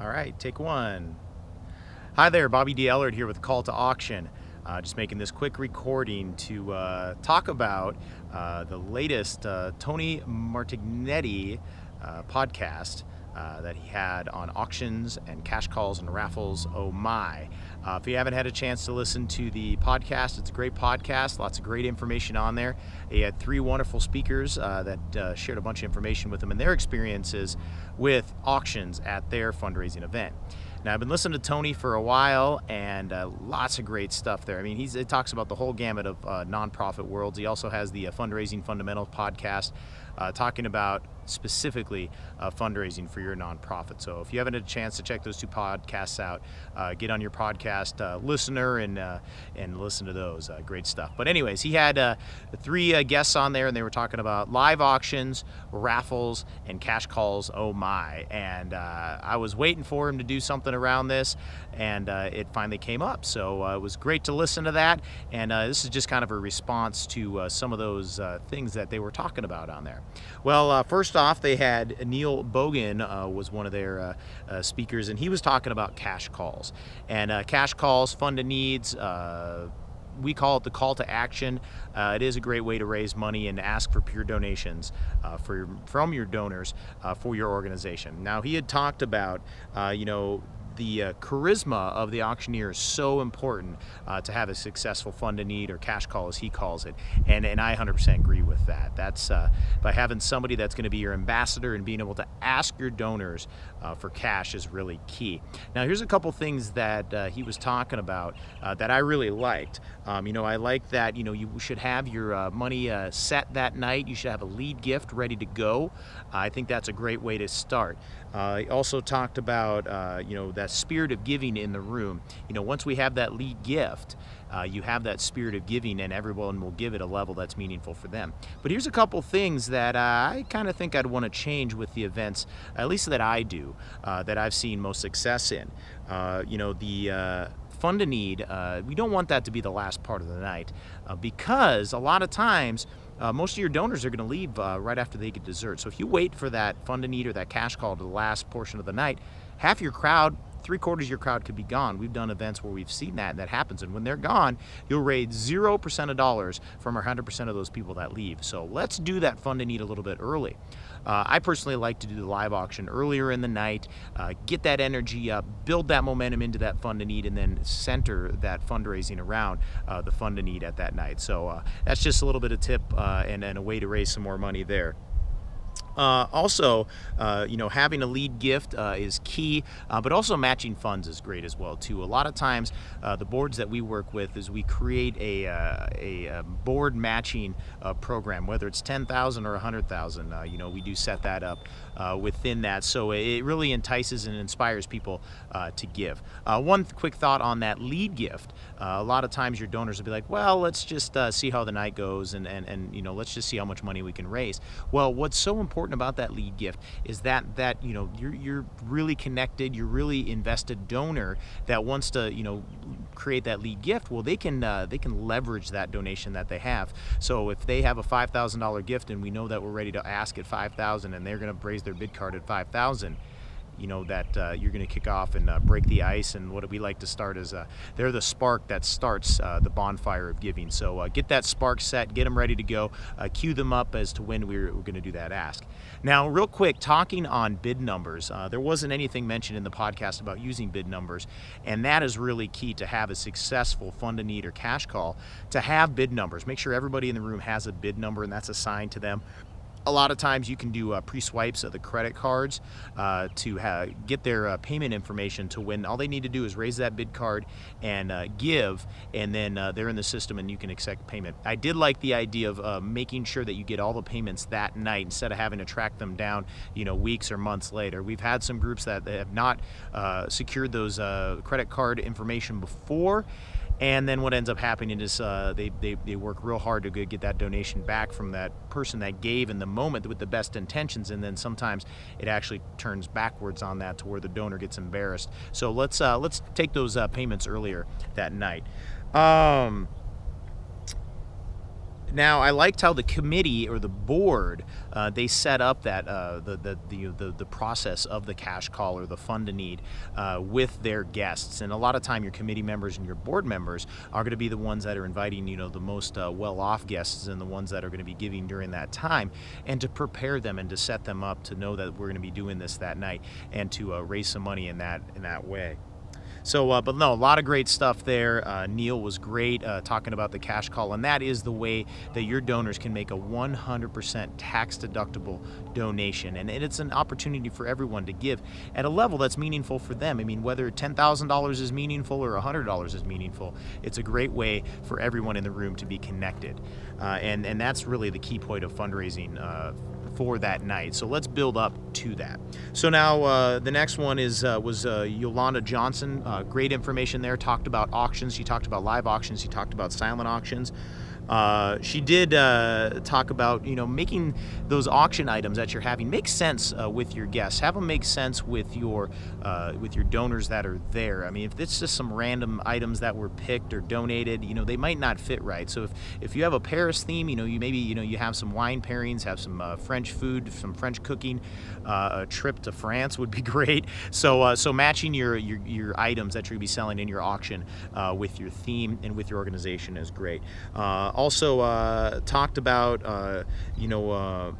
All right, take one. Hi there, Bobby D. Ellard here with Call to Auction. Just making this quick recording to talk about the latest Tony Martignetti podcast that he had on auctions and cash calls and raffles. Oh my. If you haven't had a chance to listen to the podcast, it's a great podcast, lots of great information on there. He had three wonderful speakers that shared a bunch of information with him and their experiences with auctions at their fundraising event. Now, I've been listening to Tony for a while, and lots of great stuff there. I mean, he talks about the whole gamut of nonprofit worlds. He also has the Fundraising Fundamentals podcast, talking about specifically fundraising for your nonprofit. So if you haven't had a chance to check those two podcasts out, get on your podcast listener and listen to those. Great stuff. But anyways, he had three guests on there, and they were talking about live auctions, raffles, and cash calls. Oh my. And I was waiting for him to do something around this, and it finally came up. So it was great to listen to that. And this is just kind of a response to some of those things that they were talking about on there. Well, first off, they had Neil Bogan was one of their speakers, and he was talking about cash calls. And cash calls, fund to needs, we call it the call to action. It is a great way to raise money and ask for peer donations from your donors for your organization. Now, he had talked about, the charisma of the auctioneer is so important to have a successful fund to need, or cash call as he calls it, and I 100% agree with that. That's by having somebody that's going to be your ambassador and being able to ask your donors for cash is really key. Now, here's a couple things that he was talking about that I really liked. I like that you should have your money set that night. You should have a lead gift ready to go. I think that's a great way to start. He also talked about that spirit of giving in the room. Once we have that lead gift, you have that spirit of giving, and everyone will give it a level that's meaningful for them. But here's a couple things that I kind of think I'd want to change with the events, at least that I do, that I've seen most success in. The fund to need, we don't want that to be the last part of the night because a lot of times most of your donors are going to leave right after they get dessert. So if you wait for that fund to need or that cash call to the last portion of the night, half your crowd, 3/4 of your crowd could be gone. We've done events where we've seen that happens, and when they're gone, you'll raise 0% of dollars from 100% of those people that leave. So let's do that fund to need a little bit early. I personally like to do the live auction earlier in the night, get that energy up, build that momentum into that fund to need, and then center that fundraising around the fund to need at that night. So that's just a little bit of tip and a way to raise some more money there. Also, having a lead gift is key, but also matching funds is great as well too. A lot of times, the boards that we work with is we create a board matching program, whether it's 10,000 or 100,000. We do set that up within that, so it really entices and inspires people to give. One quick thought on that lead gift: a lot of times your donors will be like, "Well, let's just see how the night goes, and let's just see how much money we can raise." Well, what's so important about that lead gift is that you're really connected, you're really invested donor that wants to create that lead gift. Well, they can leverage that donation that they have. So if they have a $5,000 gift and we know that we're ready to ask at $5,000 and they're going to raise their bid card at $5,000, that you're going to kick off and break the ice. And what we like to start is they're the spark that starts the bonfire of giving. So get that spark set, get them ready to go, cue them up as to when we're going to do that ask. Now, real quick, talking on bid numbers, there wasn't anything mentioned in the podcast about using bid numbers, and that is really key to have a successful fund to need or cash call. To have bid numbers, make sure everybody in the room has a bid number, and that's assigned to them. A lot of times you can do pre-swipes of the credit cards to get their payment information to when all they need to do is raise that bid card and give, and then they're in the system and you can accept payment. I did like the idea of making sure that you get all the payments that night instead of having to track them down weeks or months later. We've had some groups that have not secured those credit card information before, and then what ends up happening is they work real hard to get that donation back from that person that gave in the moment with the best intentions, and then sometimes it actually turns backwards on that to where the donor gets embarrassed. So let's take those payments earlier that night. Now, I liked how the committee or the board they set up that the process of the cash call or the fund to need with their guests. And a lot of time, your committee members and your board members are going to be the ones that are inviting the most well-off guests and the ones that are going to be giving during that time, and to prepare them and to set them up to know that we're going to be doing this that night and to raise some money in that way. So, but no, a lot of great stuff there. Neil was great talking about the cash call, and that is the way that your donors can make a 100% tax-deductible donation. And it's an opportunity for everyone to give at a level that's meaningful for them. I mean, whether $10,000 is meaningful or $100 is meaningful, it's a great way for everyone in the room to be connected. And that's really the key point of fundraising for that night. So let's build up to that. So now the next one was Yolanda Johnson. Great information there. Talked about auctions. She talked about live auctions. She talked about silent auctions. She did talk about making those auction items that you're having make sense with your guests. Have them make sense with your donors that are there. I mean, if it's just some random items that were picked or donated, they might not fit right. So if you have a Paris theme, you have some wine pairings, have some French food, some French cooking. A trip to France would be great. So matching your items that you're gonna be selling in your auction with your theme and with your organization is great. Also talked about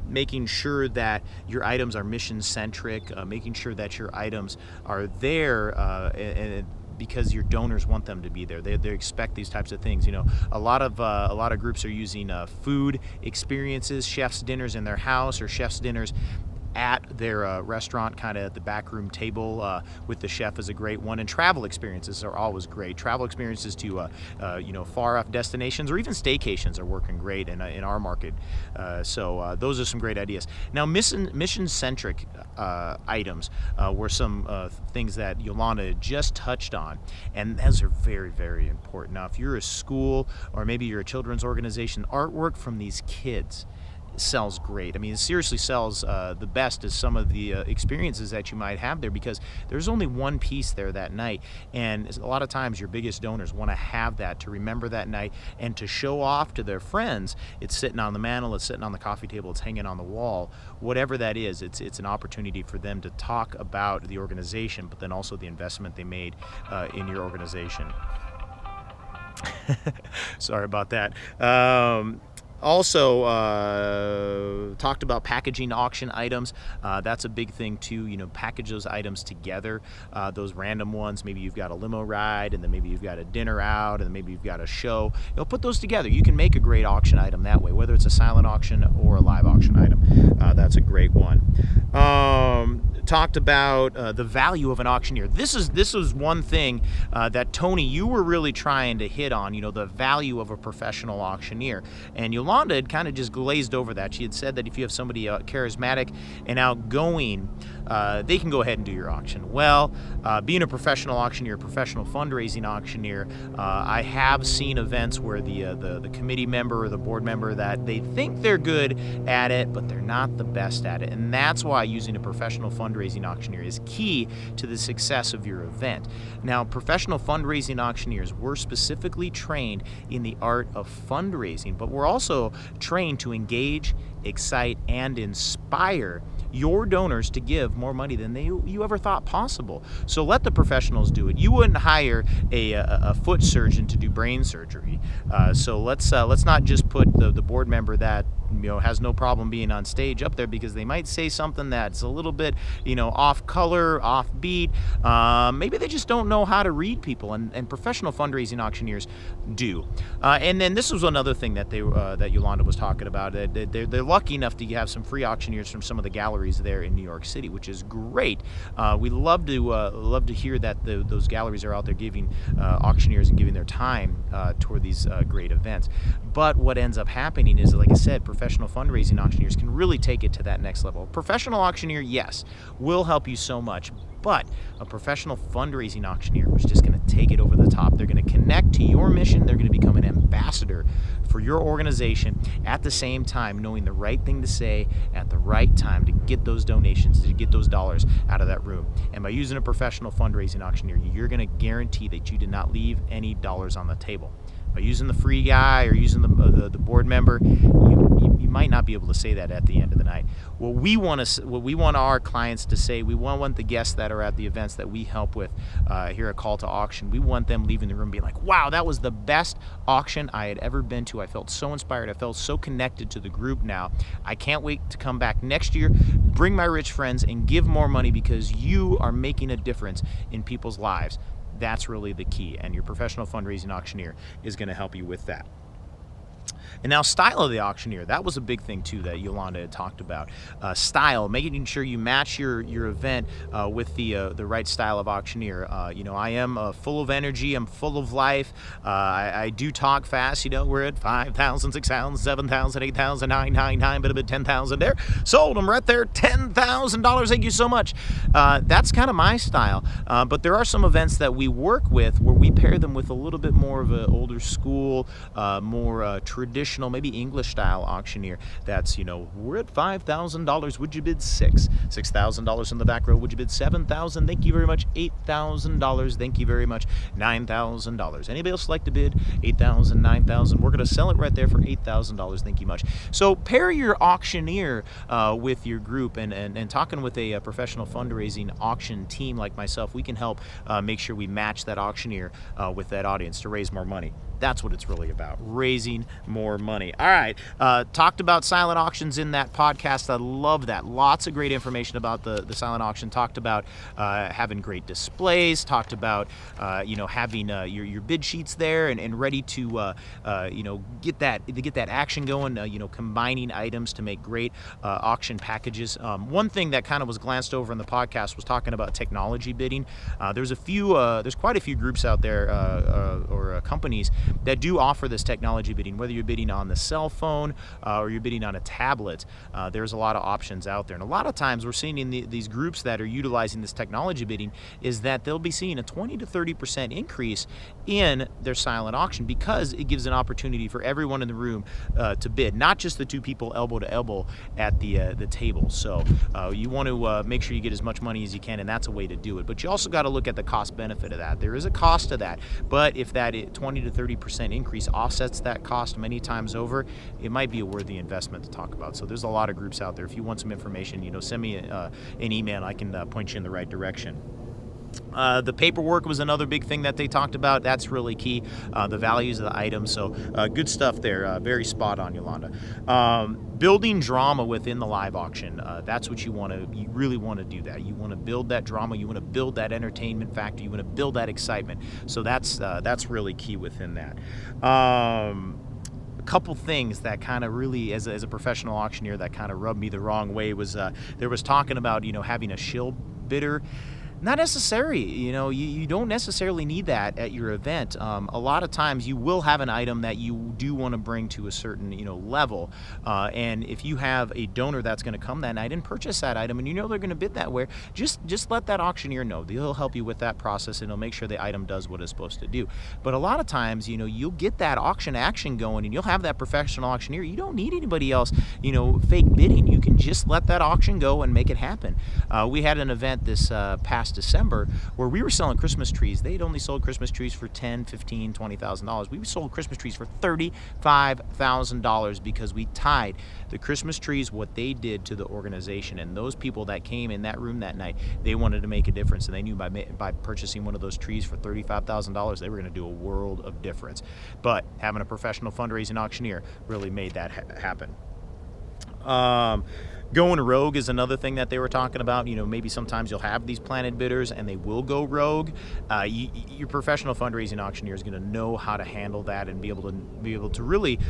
making sure that your items are mission centric, making sure that your items are there and because your donors want them to be there. They expect these types of things. A lot of groups are using food experiences, chef's dinners in their house or chef's dinners at their restaurant, kind of at the backroom table with the chef is a great one. And travel experiences are always great. Travel experiences to far off destinations or even staycations are working great in our market. So those are some great ideas. Now, mission-centric items were some things that Yolanda just touched on, and those are very, very important. Now, if you're a school or maybe you're a children's organization, artwork from these kids sells great. I mean, it seriously sells the best as some of the experiences that you might have there, because there's only one piece there that night, and a lot of times your biggest donors want to have that to remember that night and to show off to their friends. It's sitting on the mantle, it's sitting on the coffee table, it's hanging on the wall, whatever that is. It's an opportunity for them to talk about the organization, but then also the investment they made in your organization. Sorry about that. Also talked about packaging auction items. That's a big thing too. Package those items together, those random ones. Maybe you've got a limo ride, and then maybe you've got a dinner out, and then maybe you've got a show. Put those together. You can make a great auction item that way, whether it's a silent auction or a live auction item. That's a great one. Talked about the value of an auctioneer. This was one thing that Tony, you were really trying to hit on, the value of a professional auctioneer. And Yolanda had kind of just glazed over that. She had said that if you have somebody charismatic and outgoing, they can go ahead and do your auction. Well, being a professional auctioneer, professional fundraising auctioneer, I have seen events where the committee member or the board member that they think they're good at it, but they're not the best at it. And that's why using a professional fundraising auctioneer is key to the success of your event. Now, professional fundraising auctioneers were specifically trained in the art of fundraising, but we're also trained to engage, excite, and inspire your donors to give more money than you ever thought possible. So let the professionals do it. You wouldn't hire a foot surgeon to do brain surgery. So let's not just put the board member that has no problem being on stage up there, because they might say something that's a little bit off color, off beat. Maybe they just don't know how to read people, and professional fundraising auctioneers do. And then this was another thing that that Yolanda was talking about. They're lucky enough to have some free auctioneers from some of the galleries there in New York City, which is great. We love to hear that those galleries are out there giving auctioneers and giving their time toward these great events. But what ends up happening is, like I said, professional fundraising auctioneers can really take it to that next level. A professional auctioneer, yes, will help you so much, but a professional fundraising auctioneer is just going to take it over the top. They're going to connect to your mission. They're going to become an ambassador for your organization, at the same time knowing the right thing to say at the right time to get those donations, to get those dollars out of that room. And by using a professional fundraising auctioneer, you're going to guarantee that you did not leave any dollars on the table. by using the free guy or using the board member, you might not be able to say that at the end of the night. What we want our clients to say, we want the guests that are at the events that we help with here at Call to Auction, we want them leaving the room being like, wow, that was the best auction I had ever been to. I felt so inspired. I felt so connected to the group now. I can't wait to come back next year, bring my rich friends, and give more money because you are making a difference in people's lives. That's really the key, and your professional fundraising auctioneer is going to help you with that. And now, style of the auctioneer, that was a big thing too that Yolanda had talked about. Style, making sure you match your event with the right style of auctioneer. I am full of energy. I'm full of life. I do talk fast. We're at 5,000, 6,000, 7,000, 8,000, 999, but a bit 10,000 there. Sold them right there, $10,000. Thank you so much. That's kind of my style. But there are some events that we work with where we pair them with a little bit more of an older school, more traditional, maybe English style auctioneer. That's, we're at $5,000. Would you bid $6,000 in the back row? Would you bid $7,000? Thank you very much. $8,000. Thank you very much. $9,000. Anybody else like to bid $8,000, $9,000? We're going to sell it right there for $8,000. Thank you much. So pair your auctioneer with your group, and talking with a professional fundraising auction team like myself, we can help make sure we match that auctioneer with that audience to raise more money. That's what it's really about, raising more money. All right, talked about silent auctions in that podcast. I love that. Lots of great information about the silent auction. Talked about having great displays. Talked about having your bid sheets there and ready to get that action going. Combining items to make great auction packages. One thing that kind of was glanced over in the podcast was talking about technology bidding. There's quite a few groups out there or companies that do offer this technology bidding, whether you're bidding on the cell phone or you're bidding on a tablet. There's a lot of options out there. And a lot of times we're seeing in these groups that are utilizing this technology bidding is that they'll be seeing a 20 to 30% increase in their silent auction because it gives an opportunity for everyone in the room to bid, not just the two people elbow to elbow at the table. So you want to make sure you get as much money as you can, and that's a way to do it. But you also got to look at the cost benefit of that. There is a cost to that, but if that 20 to 30% increase offsets that cost many times over, it might be a worthy investment to talk about. So there's a lot of groups out there. If you want some information, send me an email. I can point you in the right direction. The paperwork was another big thing that they talked about. That's really key. The values of the items. So good stuff there. Very spot on, Yolanda. Building drama within the live auction. That's what you really want to do that. You want to build that drama. You want to build that entertainment factor. You want to build that excitement. So that's really key within that. Couple things that kind of really, as a professional auctioneer, that kind of rubbed me the wrong way was there was talking about having a shill bidder. Not necessary. You don't necessarily need that at your event. A lot of times you will have an item that you do want to bring to a certain level, and if you have a donor that's going to come that night and purchase that item, and they're going to bid that way, just let that auctioneer know. They'll help you with that process, and they'll make sure the item does what it's supposed to do. But a lot of times, you'll get that auction action going, and you'll have that professional auctioneer. You don't need anybody else, fake bidding. You can just let that auction go and make it happen. We had an event this past December where we were selling Christmas trees. They'd only sold Christmas trees for $10,000, $15,000, $20,000. We sold Christmas trees for $35,000 because we tied the Christmas trees, what they did, to the organization. And those people that came in that room that night, they wanted to make a difference, and they knew by purchasing one of those trees for $35,000 they were going to do a world of difference. But having a professional fundraising auctioneer really made that happen. Going rogue is another thing that they were talking about. Maybe sometimes you'll have these planted bidders and they will go rogue. Your professional fundraising auctioneer is going to know how to handle that and be able to really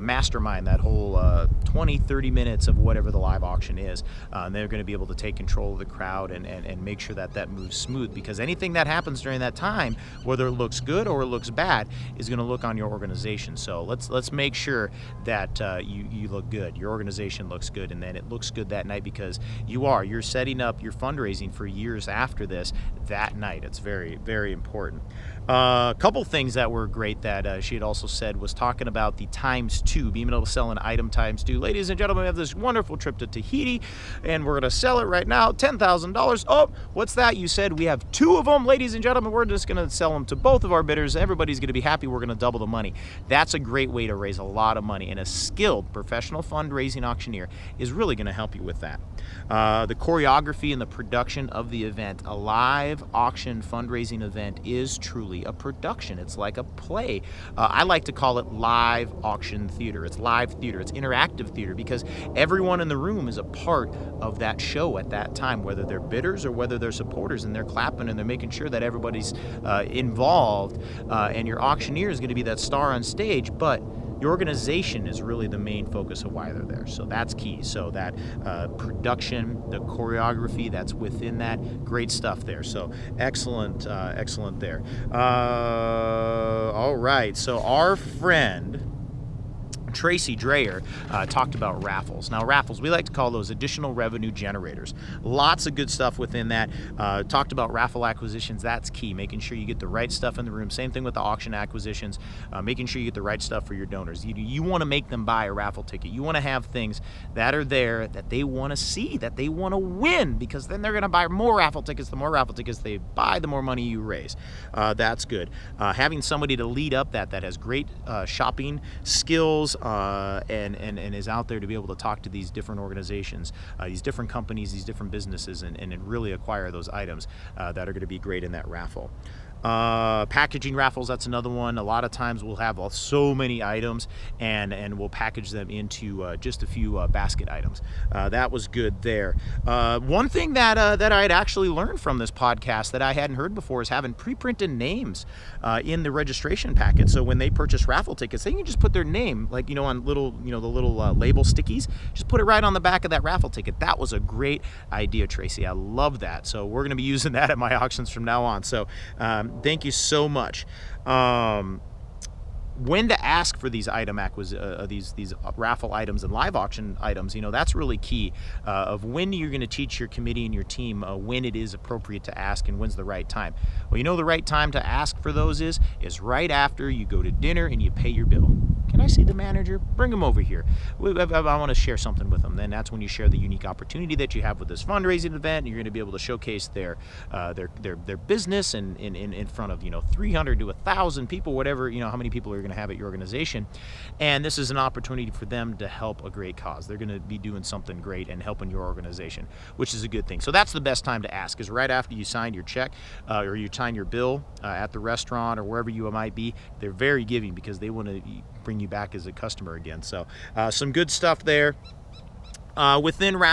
mastermind that whole 20-30 minutes of whatever the live auction is. And they're going to be able to take control of the crowd and make sure that moves smooth, because anything that happens during that time, whether it looks good or it looks bad, is going to look on your organization. So let's make sure that you look good, your organization looks good, and then it looks good that night, because you're setting up your fundraising for years after this that night. It's very, very important. A couple things that were great that she had also said was talking about the ×2, being able to sell an item ×2. Ladies and gentlemen, we have this wonderful trip to Tahiti, and we're going to sell it right now, $10,000. Oh, what's that? You said we have 2 of them. Ladies and gentlemen, we're just going to sell them to both of our bidders. Everybody's going to be happy. We're going to double the money. That's a great way to raise a lot of money, and a skilled professional fundraising auctioneer is really going to help you with that. The choreography and the production of the event, a live auction fundraising event, is truly a production. It's like a play. I like to call it live auction theater. It's live theater. It's interactive theater, because everyone in the room is a part of that show at that time, whether they're bidders or whether they're supporters, and they're clapping and they're making sure that everybody's involved, and your auctioneer is going to be that star on stage, but your organization is really the main focus of why they're there. So that's key. So that production, the choreography that's within that, great stuff there. So excellent, excellent there. All right, so our friend Tracy Dreyer talked about raffles. Now, raffles, we like to call those additional revenue generators. Lots of good stuff within that. Talked about raffle acquisitions. That's key, making sure you get the right stuff in the room. Same thing with the auction acquisitions, making sure you get the right stuff for your donors. You want to make them buy a raffle ticket. You want to have things that are there that they want to see, that they want to win, because then they're going to buy more raffle tickets. The more raffle tickets they buy, the more money you raise. That's good. Having somebody to lead up that has great shopping skills, and is out there to be able to talk to these different organizations, these different companies, these different businesses, and really acquire those items that are going to be great in that raffle. Packaging raffles, that's another one. A lot of times we'll have so many items, and we'll package them into just a few basket items. That was good there. One thing that I had actually learned from this podcast that I hadn't heard before is having pre-printed names in the registration packet. So when they purchase raffle tickets, they can just put their name, like, on little, the little label stickies, just put it right on the back of that raffle ticket. That was a great idea, Tracy. I love that. So we're going to be using that at my auctions from now on. So thank you so much. When to ask for these these raffle items and live auction items, that's really key, of when you're going to teach your committee and your team when it is appropriate to ask and when's the right time. Well, the right time to ask for those is right after you go to dinner and you pay your bill. Can I see the manager? Bring him over here. I want to share something with them. Then that's when you share the unique opportunity that you have with this fundraising event, and you're going to be able to showcase their business in front of 300 to 1,000 people, whatever, how many people are going to have at your organization. And this is an opportunity for them to help a great cause. They're going to be doing something great and helping your organization, which is a good thing. So that's the best time to ask, is right after you sign your check or you sign your bill at the restaurant or wherever you might be. They're very giving because they want to bring you back as a customer again. So some good stuff there. Within